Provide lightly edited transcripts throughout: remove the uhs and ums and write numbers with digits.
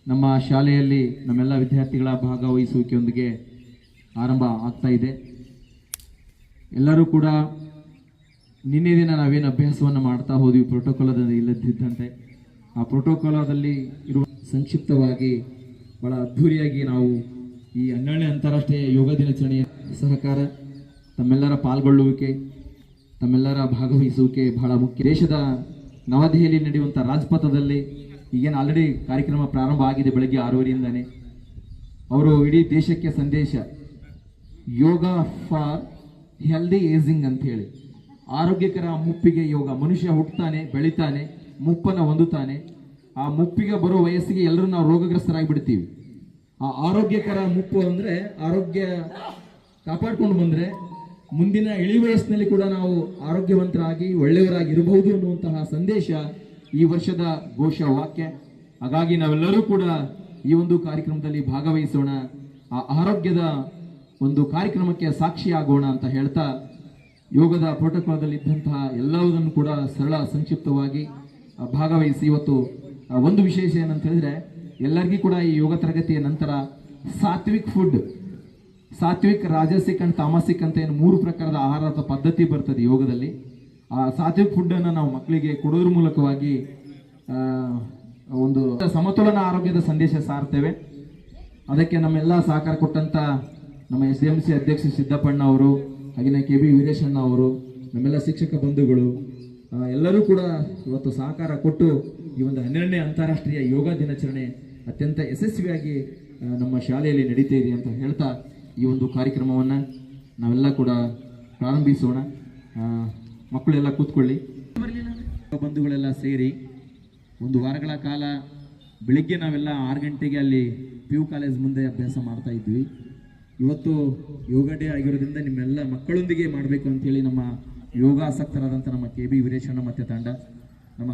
ನಮ್ಮ ಶಾಲೆಯಲ್ಲಿ ನಮ್ಮೆಲ್ಲ ವಿದ್ಯಾರ್ಥಿಗಳ ಭಾಗವಹಿಸುವಿಕೆಯೊಂದಿಗೆ ಆರಂಭ ಆಗ್ತಾ ಇದೆ. ಎಲ್ಲರೂ ಕೂಡ ನಿನ್ನೆ ದಿನ ನಾವೇನು ಅಭ್ಯಾಸವನ್ನು ಮಾಡ್ತಾ ಹೋದ್ವಿ ಪ್ರೋಟೋಕಾಲದಲ್ಲಿ ಇಲ್ಲದಿದ್ದಂತೆ ಆ ಪ್ರೋಟೋಕಾಲದಲ್ಲಿ ಇರುವ ಸಂಕ್ಷಿಪ್ತವಾಗಿ ಬಹಳ ಅದ್ಧೂರಿಯಾಗಿ ನಾವು ಈ 12ನೇ ಅಂತಾರಾಷ್ಟ್ರೀಯ ಯೋಗ ದಿನಾಚರಣೆಯ ಸಹಕಾರ, ತಮ್ಮೆಲ್ಲರ ಪಾಲ್ಗೊಳ್ಳುವಿಕೆ, ತಮ್ಮೆಲ್ಲರ ಭಾಗವಹಿಸುವಿಕೆ ಬಹಳ ಮುಖ್ಯ. ದೇಶದ ನವದೆಹಲಿಯಲ್ಲಿ ನಡೆಯುವಂಥ ರಾಜ್ಪಥದಲ್ಲಿ ಈಗೇನು ಆಲ್ರೆಡಿ ಕಾರ್ಯಕ್ರಮ ಪ್ರಾರಂಭ ಆಗಿದೆ ಬೆಳಗ್ಗೆ 6:30ಯಿಂದನೇ. ಅವರು ಇಡೀ ದೇಶಕ್ಕೆ ಸಂದೇಶ ಯೋಗ ಫಾರ್ ಹೆಲ್ದಿ ಏಜಿಂಗ್ ಅಂತ ಹೇಳಿ, ಆರೋಗ್ಯಕರ ಮುಪ್ಪಿಗೆ ಯೋಗ. ಮನುಷ್ಯ ಹುಟ್ಟುತ್ತಾನೆ, ಬೆಳಿತಾನೆ, ಮುಪ್ಪನ್ನು ಹೊಂದುತ್ತಾನೆ. ಆ ಮುಪ್ಪಿಗೆ ಬರೋ ವಯಸ್ಸಿಗೆ ಎಲ್ಲರೂ ನಾವು ರೋಗಗ್ರಸ್ತರಾಗಿ ಬಿಡ್ತೀವಿ. ಆ ಆರೋಗ್ಯಕರ ಮುಪ್ಪು ಅಂದರೆ ಆರೋಗ್ಯ ಕಾಪಾಡ್ಕೊಂಡು ಬಂದರೆ ಮುಂದಿನ ಇಳಿ ವಯಸ್ಸಿನಲ್ಲಿ ಕೂಡ ನಾವು ಆರೋಗ್ಯವಂತರಾಗಿ ಒಳ್ಳೆಯವರಾಗಿ ಇರಬಹುದು ಅನ್ನುವಂತಹ ಸಂದೇಶ ಈ ವರ್ಷದ ಘೋಷ ವಾಕ್ಯ. ಹಾಗಾಗಿ ನಾವೆಲ್ಲರೂ ಕೂಡ ಈ ಒಂದು ಕಾರ್ಯಕ್ರಮದಲ್ಲಿ ಭಾಗವಹಿಸೋಣ, ಆ ಆರೋಗ್ಯದ ಒಂದು ಕಾರ್ಯಕ್ರಮಕ್ಕೆ ಸಾಕ್ಷಿಯಾಗೋಣ ಅಂತ ಹೇಳ್ತಾ ಯೋಗದ ಪ್ರೋಟೋಕಾಲದಲ್ಲಿ ಇದ್ದಂತಹ ಎಲ್ಲವುದನ್ನು ಕೂಡ ಸರಳ ಸಂಕ್ಷಿಪ್ತವಾಗಿ ಭಾಗವಹಿಸಿ ಇವತ್ತು ಒಂದು ವಿಶೇಷ ಏನಂತ ಹೇಳಿದ್ರೆ ಎಲ್ಲರಿಗೂ ಕೂಡ ಈ ಯೋಗ ತರಗತಿಯ ನಂತರ ಸಾತ್ವಿಕ್ ಫುಡ್, ಸಾತ್ವಿಕ್, ರಾಜಸಿಕ್ ಅಂಡ್ ತಾಮಸಿಕ್ ಅಂತ ಏನು 3 ಪ್ರಕಾರದ ಆಹಾರದ ಪದ್ಧತಿ ಬರ್ತದೆ ಯೋಗದಲ್ಲಿ. ಆ ಸಾತ್ವಿಕ್ ಫುಡ್ಡನ್ನು ನಾವು ಮಕ್ಕಳಿಗೆ ಕೊಡೋದ್ರ ಮೂಲಕವಾಗಿ ಒಂದು ಸಮತೋಲನ ಆರೋಗ್ಯದ ಸಂದೇಶ ಸಾರ್ತೇವೆ. ಅದಕ್ಕೆ ನಮ್ಮೆಲ್ಲ ಸಹಕಾರ ಕೊಟ್ಟಂತ ನಮ್ಮ SDMC ಅಧ್ಯಕ್ಷ ಸಿದ್ದಪ್ಪಣ್ಣ ಅವರು, ಹಾಗೆಯೇ KB ವೀರೇಶಣ್ಣ ಅವರು, ನಮ್ಮೆಲ್ಲ ಶಿಕ್ಷಕ ಬಂಧುಗಳು ಎಲ್ಲರೂ ಕೂಡ ಇವತ್ತು ಸಹಕಾರ ಕೊಟ್ಟು ಈ ಒಂದು 12ನೇ ಅಂತಾರಾಷ್ಟ್ರೀಯ ಯೋಗ ದಿನಾಚರಣೆ ಅತ್ಯಂತ ಯಶಸ್ವಿಯಾಗಿ ನಮ್ಮ ಶಾಲೆಯಲ್ಲಿ ನಡೀತಾ ಇದೆ ಅಂತ ಹೇಳ್ತಾ ಈ ಒಂದು ಕಾರ್ಯಕ್ರಮವನ್ನು ನಾವೆಲ್ಲ ಕೂಡ ಪ್ರಾರಂಭಿಸೋಣ. ಮಕ್ಕಳೆಲ್ಲ ಕೂತ್ಕೊಳ್ಳಿ. ಬಂಧುಗಳೆಲ್ಲ ಸೇರಿ ಒಂದು ವಾರಗಳ ಕಾಲ ಬೆಳಿಗ್ಗೆ ನಾವೆಲ್ಲ 6 ಗಂಟೆಗೆ ಅಲ್ಲಿ PU ಕಾಲೇಜ್ ಮುಂದೆ ಅಭ್ಯಾಸ ಮಾಡ್ತಾ ಇದ್ವಿ. ಇವತ್ತು ಯೋಗ ಡೇ ಆಗಿರೋದ್ರಿಂದ ನಿಮ್ಮೆಲ್ಲ ಮಕ್ಕಳೊಂದಿಗೆ ಮಾಡಬೇಕು ಅಂತೇಳಿ ನಮ್ಮ ಯೋಗಾಸಕ್ತರಾದಂಥ ನಮ್ಮ KB ವೀರೇಶಣ್ಣ ಮತ್ತು ತಂಡ, ನಮ್ಮ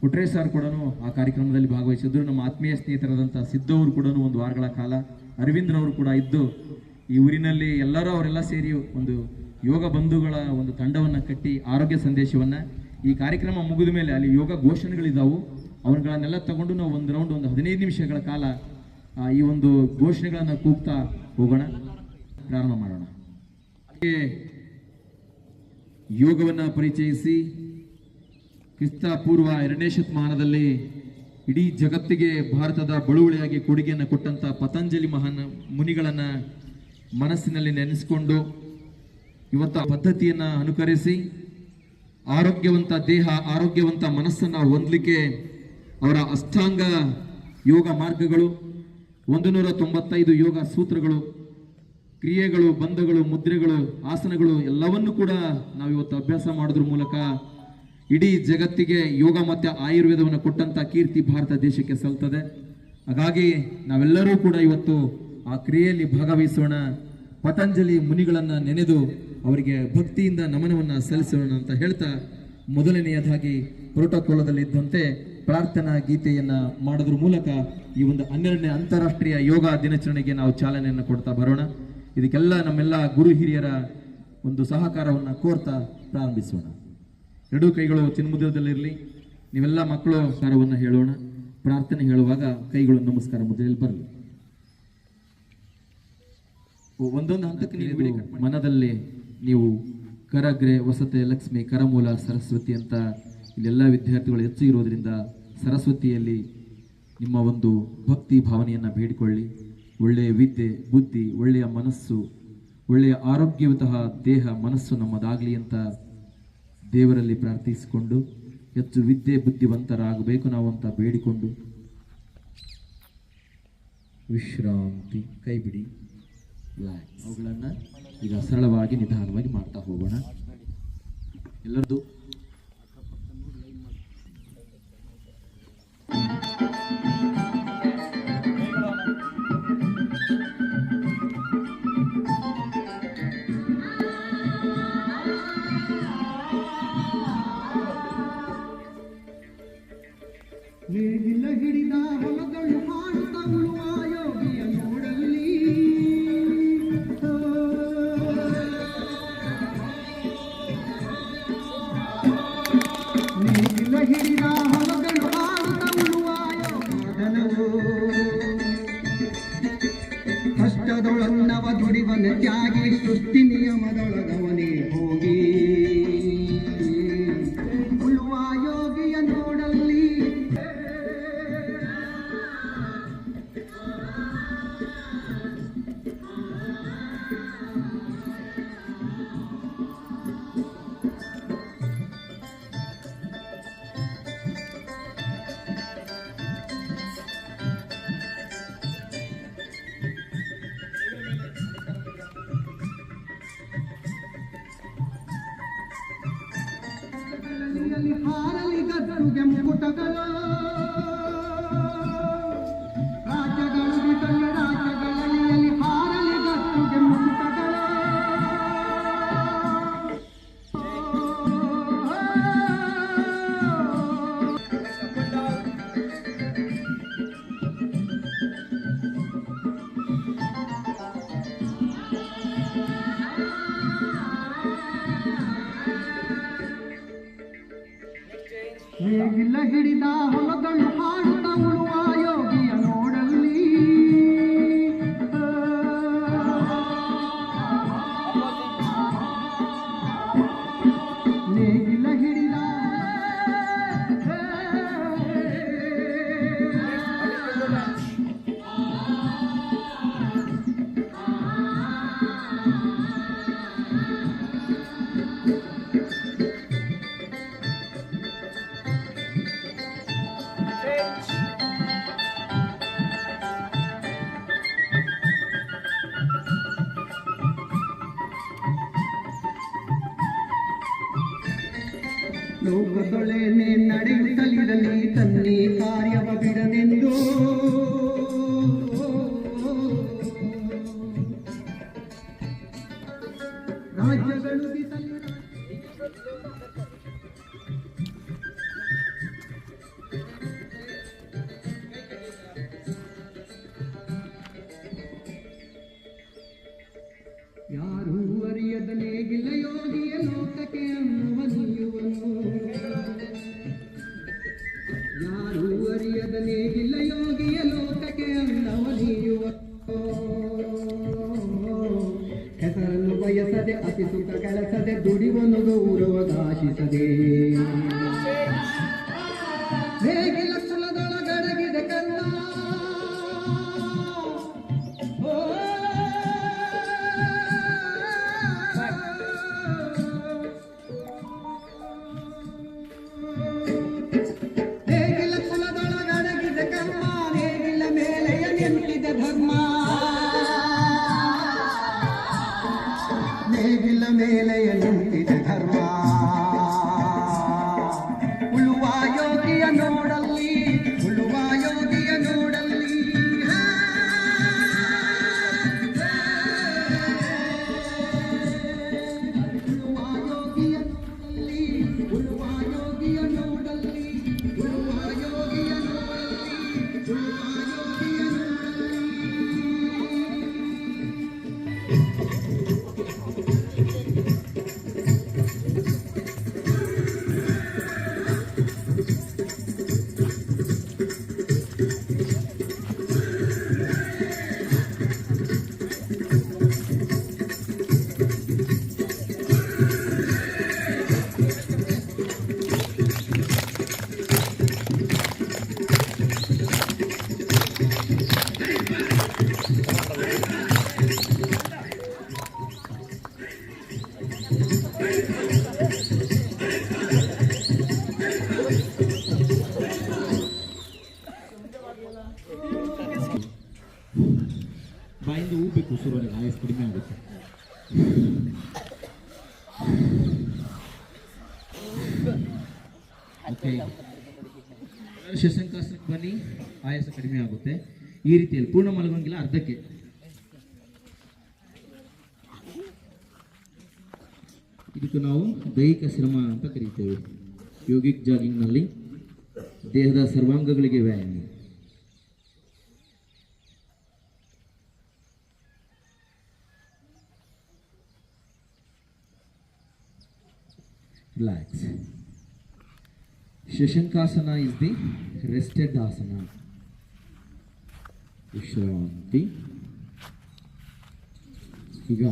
ಕುಟ್ರೆ ಸರ್ ಕೂಡ ಆ ಕಾರ್ಯಕ್ರಮದಲ್ಲಿ ಭಾಗವಹಿಸಿದ್ರು. ನಮ್ಮ ಆತ್ಮೀಯ ಸ್ನೇಹಿತರಾದಂಥ ಸಿದ್ದವರು ಕೂಡ ಒಂದು ವಾರಗಳ ಕಾಲ, ಅರವಿಂದ್ರವರು ಕೂಡ ಇದ್ದು ಈ ಊರಿನಲ್ಲಿ ಎಲ್ಲರೂ ಅವರೆಲ್ಲ ಸೇರಿ ಒಂದು ಯೋಗ ಬಂಧುಗಳ ಒಂದು ತಂಡವನ್ನು ಕಟ್ಟಿ ಆರೋಗ್ಯ ಸಂದೇಶವನ್ನು ಈ ಕಾರ್ಯಕ್ರಮ ಮುಗಿದ ಮೇಲೆ ಅಲ್ಲಿ ಯೋಗ ಘೋಷಣೆಗಳಿದ್ದಾವೆ, ಅವರುಗಳನ್ನೆಲ್ಲ ತಗೊಂಡು ನಾವು ಒಂದು ರೌಂಡ್ ಒಂದು 15 ನಿಮಿಷಗಳ ಕಾಲ ಈ ಒಂದು ಘೋಷಣೆಗಳನ್ನು ಕೂಗ್ತಾ ಹೋಗೋಣ, ಪ್ರಾರಂಭ ಮಾಡೋಣ. ಯೋಗವನ್ನು ಪರಿಚಯಿಸಿ ಕ್ರಿಸ್ತ ಪೂರ್ವ 2ನೇ ಶತಮಾನದಲ್ಲಿ ಇಡೀ ಜಗತ್ತಿಗೆ ಭಾರತದ ಬಳುವಳಿಯಾಗಿ ಕೊಡುಗೆಯನ್ನು ಕೊಟ್ಟಂಥ ಪತಂಜಲಿ ಮಹಾನ್ ಮುನಿಗಳನ್ನು ಮನಸ್ಸಿನಲ್ಲಿ ನೆನೆಸಿಕೊಂಡು ಇವತ್ತು ಆ ಪದ್ಧತಿಯನ್ನು ಅನುಕರಿಸಿ ಆರೋಗ್ಯವಂತ ದೇಹ, ಆರೋಗ್ಯವಂತ ಮನಸ್ಸನ್ನು ಹೊಂದಲಿಕ್ಕೆ ಅವರ ಅಷ್ಟಾಂಗ ಯೋಗ ಮಾರ್ಗಗಳು, 195 ಯೋಗ ಸೂತ್ರಗಳು, ಕ್ರಿಯೆಗಳು, ಬಂಧಗಳು, ಮುದ್ರೆಗಳು, ಆಸನಗಳು ಎಲ್ಲವನ್ನೂ ಕೂಡ ನಾವಿವತ್ತು ಅಭ್ಯಾಸ ಮಾಡೋದ್ರ ಮೂಲಕ ಇಡೀ ಜಗತ್ತಿಗೆ ಯೋಗ ಮತ್ತು ಆಯುರ್ವೇದವನ್ನು ಕೊಟ್ಟಂಥ ಕೀರ್ತಿ ಭಾರತ ದೇಶಕ್ಕೆ ಸಲ್ತದೆ. ಹಾಗಾಗಿ ನಾವೆಲ್ಲರೂ ಕೂಡ ಇವತ್ತು ಆ ಕ್ರಿಯೆಯಲ್ಲಿ ಭಾಗವಹಿಸೋಣ, ಪತಂಜಲಿ ಮುನಿಗಳನ್ನು ನೆನೆದು ಅವರಿಗೆ ಭಕ್ತಿಯಿಂದ ನಮನವನ್ನು ಸಲ್ಲಿಸೋಣ ಅಂತ ಹೇಳ್ತಾ ಮೊದಲನೆಯದಾಗಿ ಪ್ರೋಟೋಕಾಲದಲ್ಲಿದ್ದಂತೆ ಪ್ರಾರ್ಥನಾ ಗೀತೆಯನ್ನು ಮಾಡೋದ್ರ ಮೂಲಕ ಈ ಒಂದು 12ನೇ ಅಂತಾರಾಷ್ಟ್ರೀಯ ಯೋಗ ದಿನಾಚರಣೆಗೆ ನಾವು ಚಾಲನೆಯನ್ನು ಕೊಡ್ತಾ ಬರೋಣ. ಇದಕ್ಕೆಲ್ಲ ನಮ್ಮೆಲ್ಲ ಗುರು ಹಿರಿಯರ ಒಂದು ಸಹಕಾರವನ್ನು ಕೋರ್ತಾ ಪ್ರಾರಂಭಿಸೋಣ. ಎರಡೂ ಕೈಗಳು ಚಿನ್ಮುದ್ರದಲ್ಲಿರಲಿ. ನೀವೆಲ್ಲ ಮಕ್ಕಳು ನಮಸ್ಕಾರವನ್ನು ಹೇಳೋಣ. ಪ್ರಾರ್ಥನೆ ಹೇಳುವಾಗ ಕೈಗಳು ನಮಸ್ಕಾರ ಮುದ್ರೆಯಲ್ಲಿ ಬರಲಿ. ಒಂದೊಂದು ಹಂತಕ್ಕೆ ನೀವು ಮನದಲ್ಲಿ ನೀವು ಕರಗ್ರೆ ವಸತೆ ಲಕ್ಷ್ಮಿ, ಕರಮೂಲ ಸರಸ್ವತಿ ಅಂತ ಇಲ್ಲೆಲ್ಲ ವಿದ್ಯಾರ್ಥಿಗಳು ಹೆಚ್ಚು ಇರೋದ್ರಿಂದ ಸರಸ್ವತಿಯಲ್ಲಿ ನಿಮ್ಮ ಒಂದು ಭಕ್ತಿ ಭಾವನೆಯನ್ನು ಬೇಡಿಕೊಳ್ಳಿ. ಒಳ್ಳೆಯ ವಿದ್ಯೆ, ಬುದ್ಧಿ, ಒಳ್ಳೆಯ ಮನಸ್ಸು, ಒಳ್ಳೆಯ ಆರೋಗ್ಯವಂತಹ ದೇಹ, ಮನಸ್ಸು ನಮ್ಮದಾಗಲಿ ಅಂತ ದೇವರಲ್ಲಿ ಪ್ರಾರ್ಥಿಸಿಕೊಂಡು ಹೆಚ್ಚು ವಿದ್ಯೆ ಬುದ್ಧಿವಂತರಾಗಬೇಕು ನಾವು ಅಂತ ಬೇಡಿಕೊಂಡು ವಿಶ್ರಾಂತಿ, ಕೈ ಬಿಡಿ, ಅವುಗಳನ್ನು ಈಗ ಸರಳವಾಗಿ ನಿಧಾನವಾಗಿ ಮಾಡ್ತಾ ಹೋಗೋಣ. ಎಲ್ಲರದು ಹಿಡಿದ ಹೊಲಗಳು ಹಾಡುತ್ತಾ ಉಳುವ ಯೋಗಿಯ ನೋಡಲ್ಲಿ ಹಿಡಿದ ಹೊಲಗಳು ಹಾಡುತ್ತಾ ಉಳುವ ಯೋಗನ ದೇಹವನ ತ್ಯಾಗಿ ಸೃಷ್ಟಿ ನಿಯಮದೊಳಗವನೇ ಹೋಗಿ ಉಳುವ ಯೋಗಿಯ ನೋಡಲ್ಲಿ ಹಾರಲಿ ಗದ್ದುಗೆ ಮುಕುಟಗಳು ರಾಜ್ಯಗಳು ಬಿಟ್ಟಲ್ಲಿ ರಾಜ್ಯಗಳಲ್ಲಿ ಹಾರಲಿ ಗದ್ದುಗೆ ಮುಕುಟಗಳು ನೇಗಿಲ ಹಿಡಿದ ಹೊಲಗಳು ಹಾಡುತ್ತ ಉಳುವ ಯೋಗಿಯ ನೋಡಲ್ಲಿ ನೇಗಿಲ ಹಿಡಿದ ಲೋಕದೊಳೆನೆ ನಡೆಯುತ್ತಲಿರಲಿ ತನ್ನಿ ಕಾರ್ಯವ ಬಿಡನೆಂದು ರಾಜ್ಯಗಳು ಯಾರೂ ಅರಿಯದ ನೇಗಿಲ ಯೋಗಿಯ ಲೋಕಕ್ಕೆ ಅನ್ನುವನಿಯುವನು ಯಾರೂ ಅರಿಯದ ನೇಗಿಲ ಯೋಗಿಯ ಲೋಕಕ್ಕೆ ಅನ್ನವನಿಯುವನು ಹೆಸರನ್ನು ಬಯಸದೆ ಅತಿ ಸುಖ ಕೆಲಸದೆ ದುಡಿವನು ಗೌರವದಾಶಿಸದೆ ನೇಗಿಲ ಕುಲದೊಳಗಡಗಿದ ಕನ್ನ ನೇಗಿಲ ಮೇಲೆಯ ನಿಂತಿದೆ ಧರ್ಮ ಉಳುವ ಯೋಗಿಯ ನೋಡಲ್ಲಿ ಉಳುವ ಯೋಗಿಯ ನೋಡಲ್ಲಿ ಉಳುವ ಯೋಗಿಯ ನೋಡಲ್ಲಿ ಉಳುವ ಯೋಗಿಯ ನೋಡಲ್ಲಿ ಉಳುವ ಯೋಗಿಯ ನೋಡಲ್ಲಿ ಉಳುವ ಯೋಗಿಯ ಬಾಯಿಂದ ಊಬೇಕು ಉಸಿರುವರೆಗೆ ಆಯಸ್ ಕಡಿಮೆ ಆಗುತ್ತೆ. ಓಕೆ, ಶಶಂಕಾಸನಕ್ಕೆ ಬನ್ನಿ, ಆಯಾಸ ಕಡಿಮೆ ಆಗುತ್ತೆ. ಈ ರೀತಿಯಲ್ಲಿ ಪೂರ್ಣ ಮಲಗೋಂಗಿಲ್ಲ, ಅರ್ಧಕ್ಕೆ. ಇದಕ್ಕೆ ನಾವು ದೈಹಿಕ ಶ್ರಮ ಅಂತ ಕರೀತೇವೆ. ಯೋಗಿಕ್ ಜಾಗಿಂಗ್ನಲ್ಲಿ ದೇಹದ ಸರ್ವಾಂಗಗಳಿಗೆ ವ್ಯಾಯಾಮ. Relax. Shashankasana is the rested asana. Vishravanti. ಈಗ